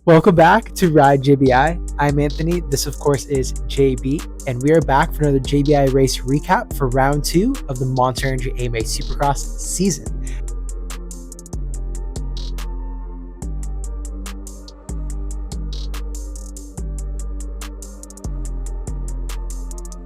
Welcome back to Ride JBI. I'm Anthony. This, of course, is JB, and we are back for another JBI race recap for round 2 of the Monster Energy AMA Supercross season.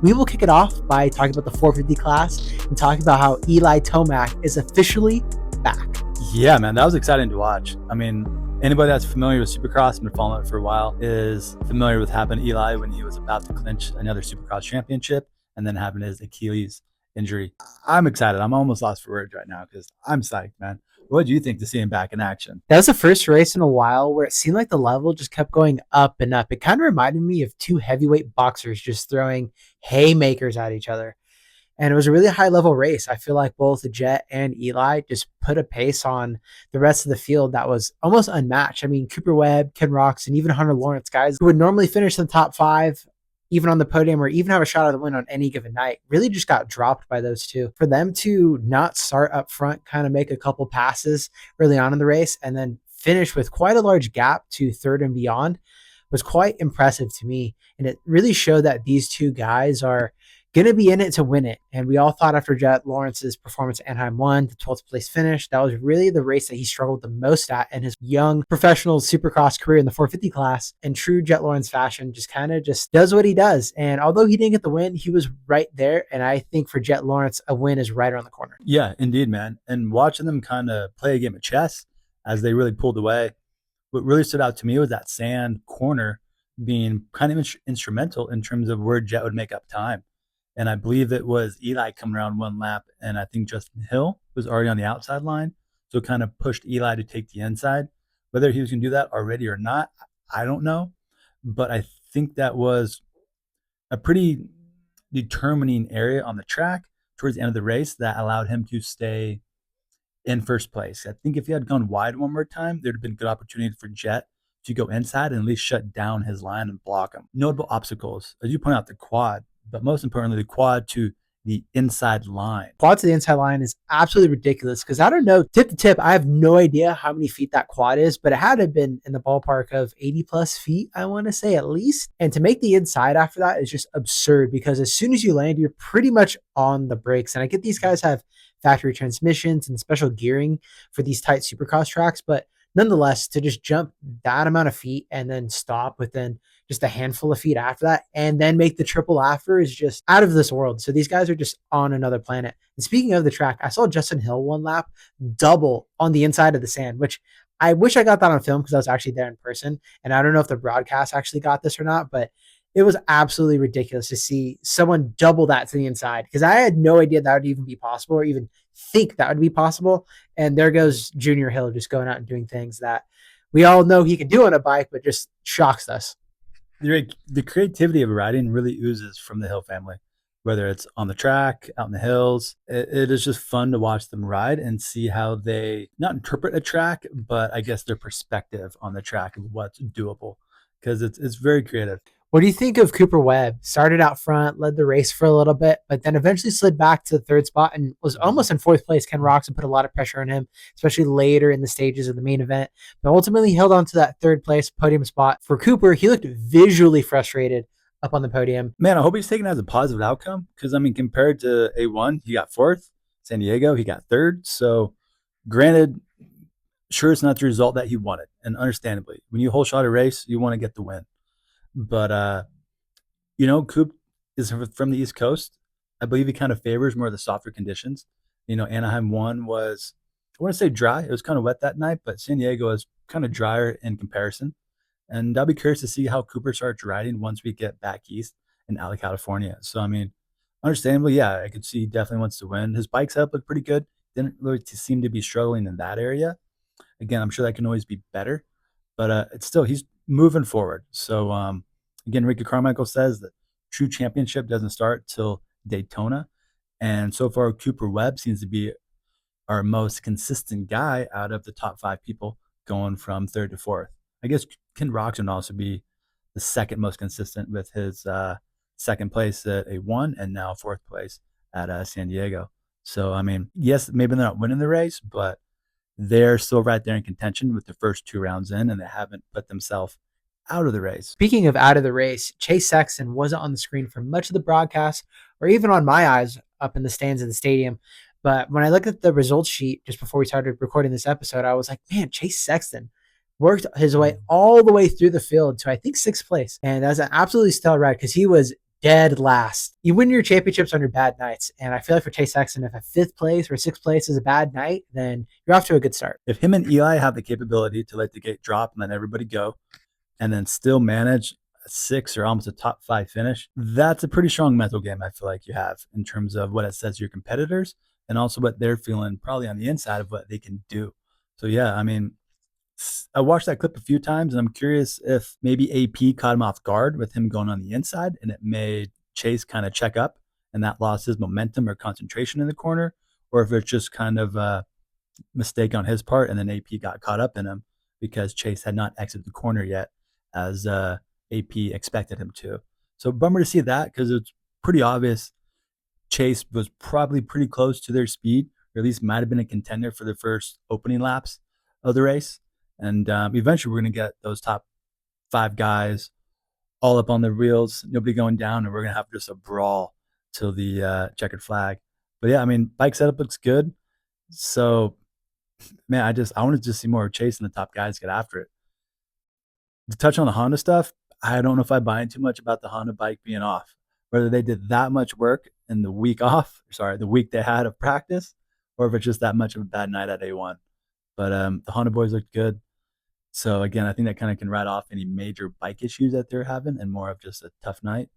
We will kick it off by talking about the 450 class and talking about how Eli Tomac is officially back. Yeah, man, that was exciting to watch. I mean, anybody that's familiar with Supercross and been following it for a while is familiar with happened to Eli when he was about to clinch another Supercross championship and then having his Achilles injury. I'm excited. I'm almost lost for words right now because I'm psyched, man. What do you think to see him back in action? That was the first race in a while where it seemed like the level just kept going up and up. It kind of reminded me of two heavyweight boxers just throwing haymakers at each other. And it was a really high level race. I feel like both Jett and Eli just put a pace on the rest of the field that was almost unmatched. I mean, Cooper Webb, Ken Rocks, and even Hunter Lawrence, guys who would normally finish in the top 5, even on the podium, or even have a shot at the win on any given night, really just got dropped by those two. For them to not start up front, kind of make a couple passes early on in the race, and then finish with quite a large gap to third and beyond was quite impressive to me. And it really showed that these two guys are going to be in it to win it. And we all thought after Jett Lawrence's performance at Anaheim 1, the 12th place finish, that was really the race that he struggled the most at in his young professional Supercross career in the 450 class. In true Jett Lawrence fashion, just kind of just does what he does. And although he didn't get the win, he was right there. And I think for Jett Lawrence, a win is right around the corner. Yeah, indeed, man. And watching them kind of play a game of chess as they really pulled away, what really stood out to me was that sand corner being kind of instrumental in terms of where Jett would make up time. And I believe it was Eli coming around one lap, and I think Justin Hill was already on the outside line. So it kind of pushed Eli to take the inside. Whether he was going to do that already or not, I don't know. But I think that was a pretty determining area on the track towards the end of the race that allowed him to stay in first place. I think if he had gone wide one more time, there'd have been good opportunity for Jett to go inside and at least shut down his line and block him. Notable obstacles, as you point out, the quad, but most importantly, the quad to the inside line. Quad to the inside line is absolutely ridiculous because I don't know, tip to tip, I have no idea how many feet that quad is, but it had to have been in the ballpark of 80 plus feet, I want to say at least. And to make the inside after that is just absurd because as soon as you land, you're pretty much on the brakes. And I get these guys have factory transmissions and special gearing for these tight supercross tracks, but nonetheless, to just jump that amount of feet and then stop within just a handful of feet after that and then make the triple after is just out of this world. So these guys are just on another planet. And speaking of the track, I saw Justin Hill one lap double on the inside of the sand, which I wish I got that on film because I was actually there in person. And I don't know if the broadcast actually got this or not, but it was absolutely ridiculous to see someone double that to the inside because I had no idea that would even be possible or even think that would be possible. And there goes Junior Hill just going out and doing things that we all know he can do on a bike, but just shocks us. The creativity of riding really oozes from the Hill family, whether it's on the track, out in the hills. It is just fun to watch them ride and see how they not interpret a track, but I guess their perspective on the track of what's doable because it's very creative. What do you think of Cooper Webb? Started out front, led the race for a little bit, but then eventually slid back to the third spot and was almost in fourth place. Ken Roczen put a lot of pressure on him, especially later in the stages of the main event. But ultimately held on to that third place podium spot. For Cooper, he looked visually frustrated up on the podium. Man, I hope he's taking it as a positive outcome because, I mean, compared to A1, he got fourth. San Diego, he got third. So, granted, sure, it's not the result that he wanted. And understandably, when you whole shot a race, you want to get the win. But, Coop is from the East Coast. I believe he kind of favors more of the softer conditions. Anaheim 1 was, I want to say dry. It was kind of wet that night, but San Diego is kind of drier in comparison. And I'll be curious to see how Cooper starts riding once we get back east in Alley, California. So, I mean, understandably, yeah, I could see he definitely wants to win. His bike setup looked pretty good. Didn't really seem to be struggling in that area. Again, I'm sure that can always be better. But it's still, he's moving forward. So, again, Ricky Carmichael says that true championship doesn't start till Daytona. And so far, Cooper Webb seems to be our most consistent guy out of the top 5 people going from third to fourth. I guess Ken Roczen would also be the second most consistent with his second place at A1 and now fourth place at San Diego. So, I mean, yes, maybe they're not winning the race, but they're still right there in contention with the first 2 rounds in, and they haven't put themselves out of the race. Speaking of out of the race, Chase Sexton wasn't on the screen for much of the broadcast or even on my eyes up in the stands of the stadium. But when I looked at the results sheet just before we started recording this episode, I was like, man, Chase Sexton worked his way all the way through the field to, I think, 6th place. And that was an absolutely stellar ride because he was dead last. You win your championships on your bad nights. And I feel like for Chase Sexton, if a 5th place or 6th place is a bad night, then you're off to a good start. If him and Eli have the capability to let the gate drop and let everybody go, and then still manage a 6 or almost a top 5 finish, that's a pretty strong mental game I feel like you have in terms of what it says to your competitors and also what they're feeling probably on the inside of what they can do. So yeah, I mean, I watched that clip a few times, and I'm curious if maybe AP caught him off guard with him going on the inside, and it made Chase kind of check up, and that lost his momentum or concentration in the corner, or if it's just kind of a mistake on his part, and then AP got caught up in him because Chase had not exited the corner yet, as AP expected him to. So bummer to see that because it's pretty obvious Chase was probably pretty close to their speed, or at least might have been a contender for the first opening laps of the race. And eventually we're going to get those top 5 guys all up on the wheels, nobody going down, and we're going to have just a brawl till the checkered flag. But yeah, I mean, bike setup looks good. So, man, I want to just see more of Chase and the top guys get after it. To touch on the Honda stuff, I don't know if I buy in too much about the Honda bike being off. Whether they did that much work in the week the week they had of practice, or if it's just that much of a bad night at A1. But the Honda boys looked good. So again, I think that kind of can write off any major bike issues that they're having and more of just a tough night.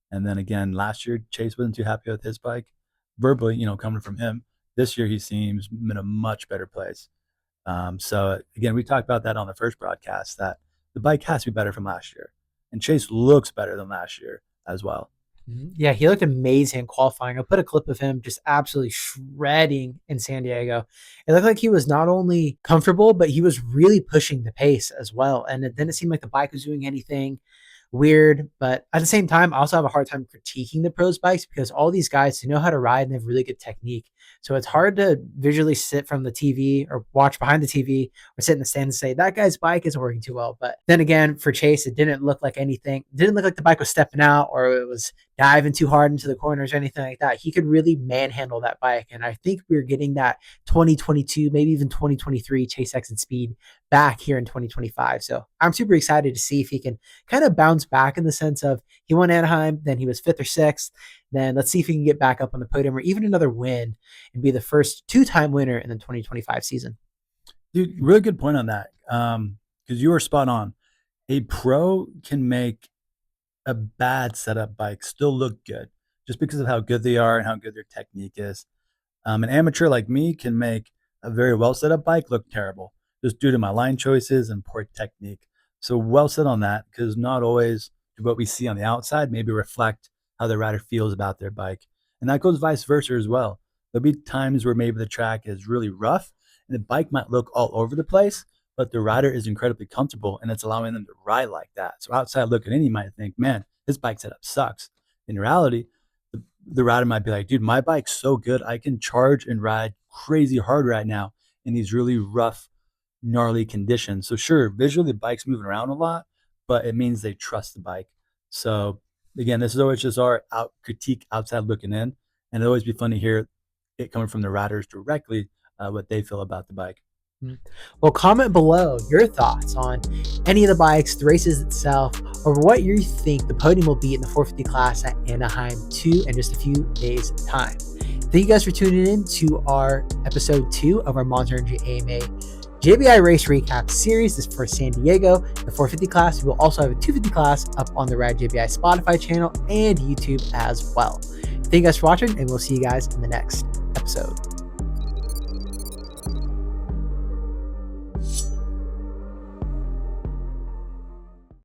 And then again, last year, Chase wasn't too happy with his bike. Verbally, coming from him. This year, he seems in a much better place. So again, we talked about that on the first broadcast, that the bike has to be better from last year. And Chase looks better than last year as well. Yeah, he looked amazing qualifying. I'll put a clip of him just absolutely shredding in San Diego. It looked like he was not only comfortable, but he was really pushing the pace as well. And it didn't seem like the bike was doing anything weird. But at the same time, I also have a hard time critiquing the pros bikes because all these guys, they know how to ride and they have really good technique. So it's hard to visually sit from the TV or watch behind the TV or sit in the stand and say that guy's bike isn't working too well. But then again, for Chase, it didn't look like anything. It didn't look like the bike was stepping out or it was diving too hard into the corners or anything like that. He could really manhandle that bike. And I think we're getting that 2022, maybe even 2023 Chase Sexton speed back here in 2025. So I'm super excited to see if he can kind of bounce back in the sense of he won Anaheim, then he was 5th or 6th. Then let's see if he can get back up on the podium or even another win and be the first 2-time winner in the 2025 season. Dude, really good point on that. Because you were spot on. A pro can make a bad setup bike still look good just because of how good they are and how good their technique is. An amateur like me can make a very well set up bike look terrible just due to my line choices and poor technique. So well said on that, because not always do what we see on the outside maybe reflect how the rider feels about their bike. And that goes vice versa as well. There'll be times where maybe the track is really rough and the bike might look all over the place, but the rider is incredibly comfortable and it's allowing them to ride like that. So outside looking in, you might think, man, this bike setup sucks. In reality, the rider might be like, dude, my bike's so good. I can charge and ride crazy hard right now in these really rough, gnarly conditions. So sure, visually the bike's moving around a lot, but it means they trust the bike. So again, this is always just our critique outside looking in. And it'll always be fun to hear it coming from the riders directly, what they feel about the bike. Well, comment below your thoughts on any of the bikes, the races itself, or what you think the podium will be in the 450 class at Anaheim 2 in just a few days' time. Thank you guys for tuning in to our episode 2 of our Monster Energy AMA JBI race recap series. This is for San Diego, the 450 class. We will also have a 250 class up on the Rad JBI Spotify channel and YouTube as well. Thank you guys for watching, and we'll see you guys in the next episode.